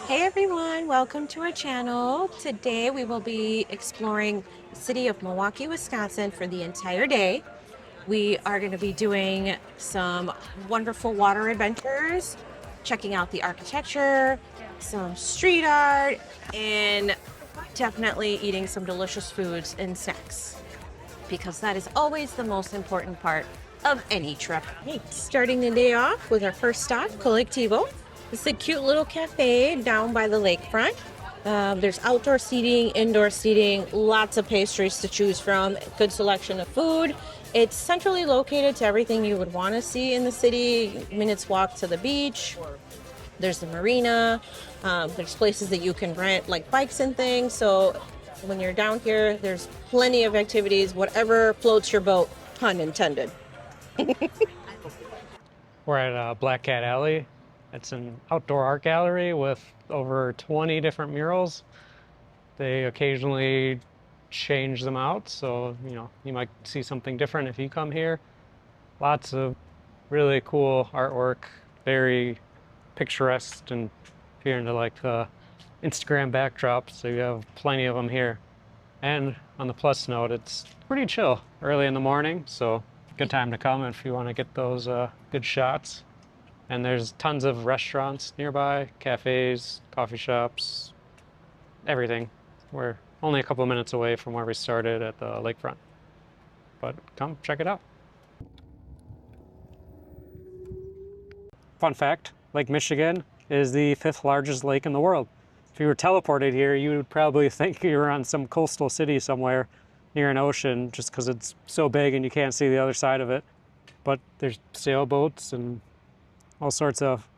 Hey everyone, welcome to our channel. Today we will be exploring the city of Milwaukee, Wisconsin for the entire day. We are going to be doing some wonderful water adventures, checking out the architecture, some street art, and definitely eating some delicious foods and snacks because that is always the most important part of any trip. Starting the day off with our first stop, Colectivo. It's a cute little cafe down by the lakefront. There's outdoor seating, indoor seating, lots of pastries to choose from, good selection of food. It's centrally located to everything you would want to see in the city, minutes walk to the beach. There's the marina. There's places that you can rent like bikes and things. So when you're down here, there's plenty of activities, whatever floats your boat, pun intended. We're at Black Cat Alley. It's an outdoor art gallery with over 20 different murals. They occasionally change them out, so you might see something different if you come here. Lots of really cool artwork, very picturesque, and if you're into like the Instagram backdrops, so you have plenty of them here. And on the plus note, it's pretty chill early in the morning, so good time to come if you want to get those good shots. And there's tons of restaurants nearby, cafes, coffee shops, everything. We're only a couple of minutes away from where we started at the lakefront. But come check it out. Fun fact, Lake Michigan is the 5th largest lake in the world. If you were teleported here, you would probably think you were on some coastal city somewhere near an ocean just because it's so big and you can't see the other side of it. But there's sailboats and all sorts of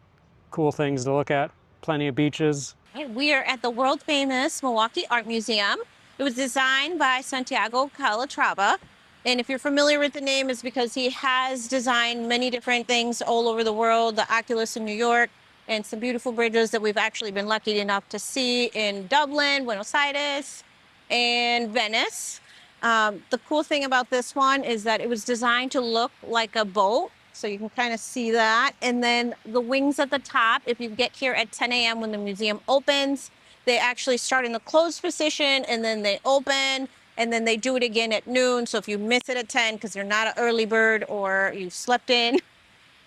cool things to look at. Plenty of beaches. We are at the world famous Milwaukee Art Museum. It was designed by Santiago Calatrava. And if you're familiar with the name, it's because he has designed many different things all over the world. The Oculus in New York, and some beautiful bridges that we've actually been lucky enough to see in Dublin, Buenos Aires, and Venice. The cool thing about this one is that it was designed to look like a boat. So you can kind of see that. And then the wings at the top, if you get here at 10 a.m. when the museum opens, they actually start in the closed position and then they open and then they do it again at noon. So if you miss it at 10 because you're not an early bird or you slept in,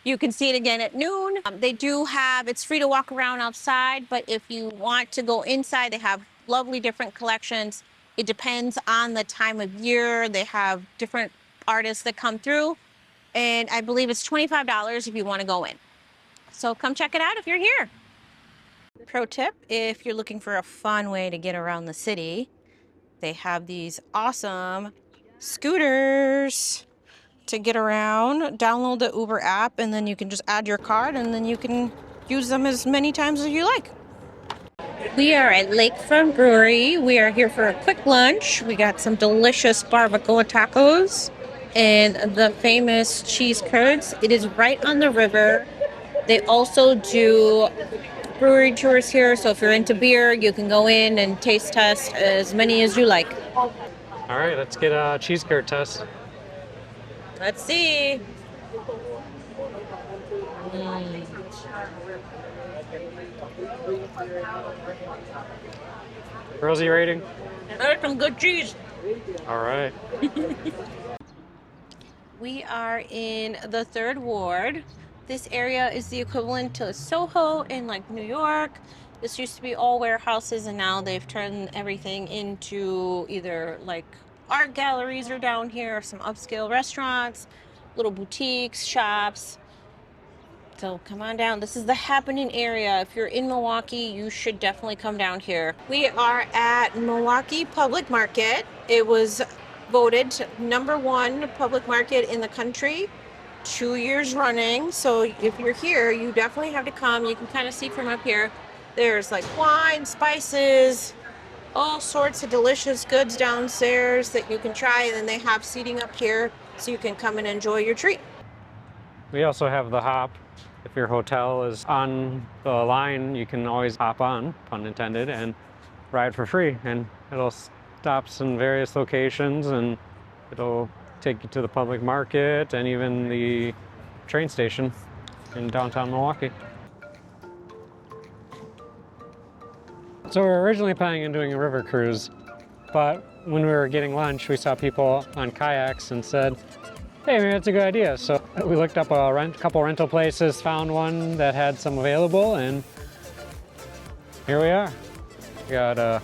you can see it again at noon. They do have, it's free to walk around outside, but if you want to go inside, they have lovely different collections. It depends on the time of year. They have different artists that come through. And I believe it's $25 if you want to go in. So come check it out if you're here. Pro tip, if you're looking for a fun way to get around the city, they have these awesome scooters to get around. Download the Uber app and then you can just add your card and then you can use them as many times as you like. We are at Lakefront Brewery. We are here for a quick lunch. We got some delicious barbacoa tacos and the famous cheese curds. It is right on the river. They also do brewery tours here, so if you're into beer, you can go in and taste test as many as you like. All right, let's get a cheese curd test. Let's see. Rosie rating? There's some good cheese. All right. We are in the 3rd Ward. This area is the equivalent to Soho in like New York. This used to be all warehouses and now they've turned everything into either like art galleries are down here, some upscale restaurants, little boutiques, shops. So come on down. This is the happening area. If you're in Milwaukee, you should definitely come down here. We are at Milwaukee Public Market. It was voted #1 public market in the country 2 years running. So if you're here, you definitely have to come. You can kind of see from up here. There's like wine, spices, all sorts of delicious goods downstairs that you can try. And then they have seating up here so you can come and enjoy your treat. We also have the hop. If your hotel is on the line, you can always hop on, pun intended, and ride for free. And it'll stops in various locations and it'll take you to the public market and even the train station in downtown Milwaukee. So we were originally planning on doing a river cruise, but when we were getting lunch, we saw people on kayaks and said, hey, maybe that's a good idea. So we looked up a couple rental places, found one that had some available, and here we are. We got a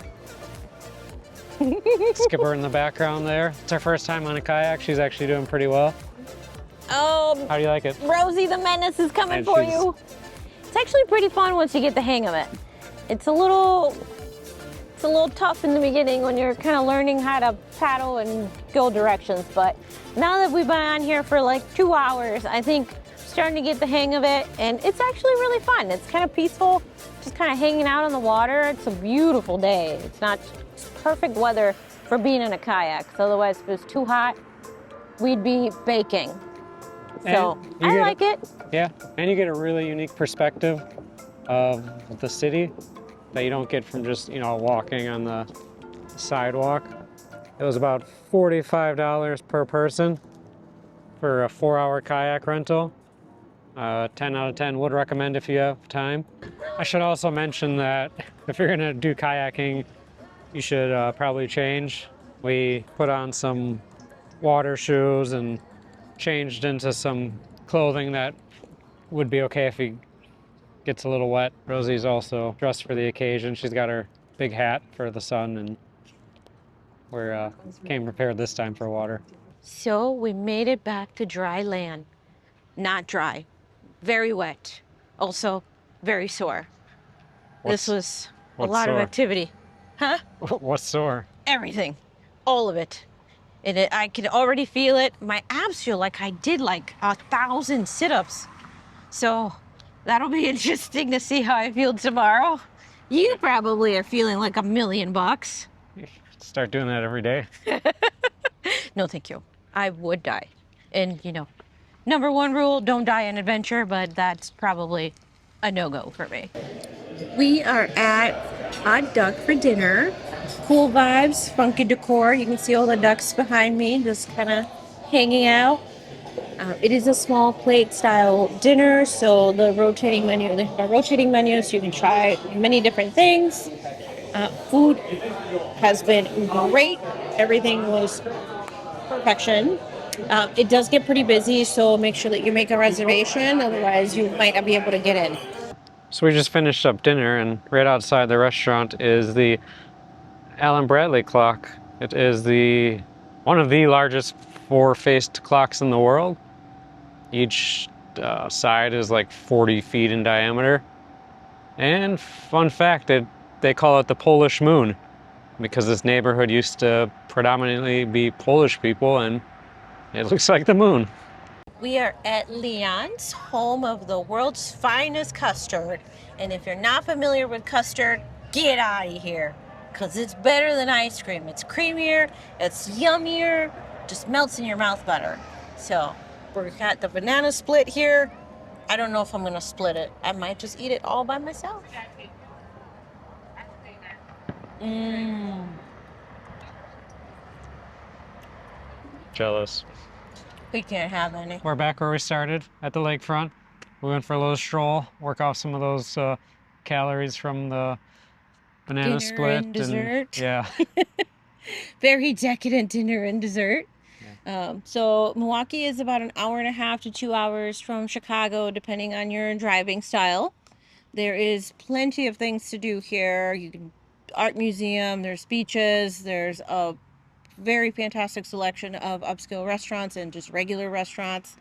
skipper in the background there. It's our first time on a kayak. She's actually doing pretty well. Oh, How do you like it? Rosie the Menace is coming And for you. It's actually pretty fun once you get the hang of it. It's a little tough in the beginning when you're kind of learning how to paddle and go directions, but now that we've been on here for like 2 hours, I think I'm starting to get the hang of it, and it's actually really fun. It's kind of peaceful, just kind of hanging out on the water. It's a beautiful day. It's perfect weather for being in a kayak, 'cause otherwise if it was too hot, we'd be baking. So I like it. Yeah, and you get a really unique perspective of the city that you don't get from just, walking on the sidewalk. It was about $45 per person for a 4-hour kayak rental. 10 out of 10 would recommend if you have time. I should also mention that if you're gonna do kayaking, you should probably change. We put on some water shoes and changed into some clothing that would be okay if he gets a little wet. Rosie's also dressed for the occasion. She's got her big hat for the sun, and we're came prepared this time for water. So we made it back to dry land. Not dry, very wet. Also very sore. This was a lot of activity. Huh? What's sore? Everything, all of it. And I can already feel it. My abs feel like I did like 1,000 sit-ups. So that'll be interesting to see how I feel tomorrow. You probably are feeling like $1,000,000. Start doing that every day. No, thank you. I would die. And number one rule, don't die in adventure, but that's probably a no-go for me. We are at Odd Duck for dinner. Cool vibes, funky decor. You can see all the ducks behind me just kind of hanging out. It is a small plate style dinner, so they have a rotating menu so you can try many different things. Food has been great. Everything was perfection. It does get pretty busy, so make sure that you make a reservation, otherwise you might not be able to get in. So we just finished up dinner, and right outside the restaurant is the Allen Bradley clock. It is one of the largest 4-faced clocks in the world. Each side is like 40 feet in diameter. And fun fact, they call it the Polish moon because this neighborhood used to predominantly be Polish people, and it looks like the moon. We are at Leon's, home of the world's finest custard. And if you're not familiar with custard, get out of here, because it's better than ice cream. It's creamier, it's yummier, just melts in your mouth better. So we've got the banana split here. I don't know if I'm going to split it. I might just eat it all by myself. Jealous. We can't have any. We're back where we started, at the lakefront. We went for a little stroll, work off some of those calories from the banana Dinner split. and dessert. Yeah. Very decadent dinner and dessert. Yeah. So Milwaukee is about 1.5 to 2 hours from Chicago, depending on your driving style. There is plenty of things to do here. Art museum, there's beaches, there's a very fantastic selection of upscale restaurants and just regular restaurants,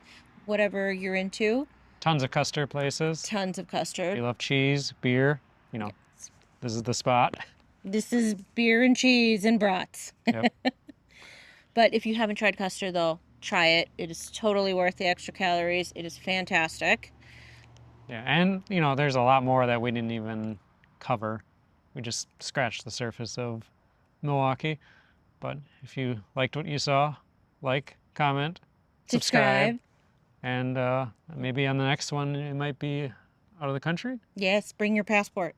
whatever you're into. Tons of custard places. Tons of custard. You love cheese, beer, Yes. This is the spot. This is beer and cheese and brats. Yep. But if you haven't tried custard, though, try it. It is totally worth the extra calories. It is fantastic. Yeah, and there's a lot more that we didn't even cover. We just scratched the surface of Milwaukee. But if you liked what you saw, like, comment, subscribe. And maybe on the next one, it might be out of the country. Yes, bring your passport.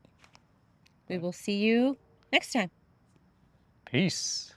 We will see you next time. Peace.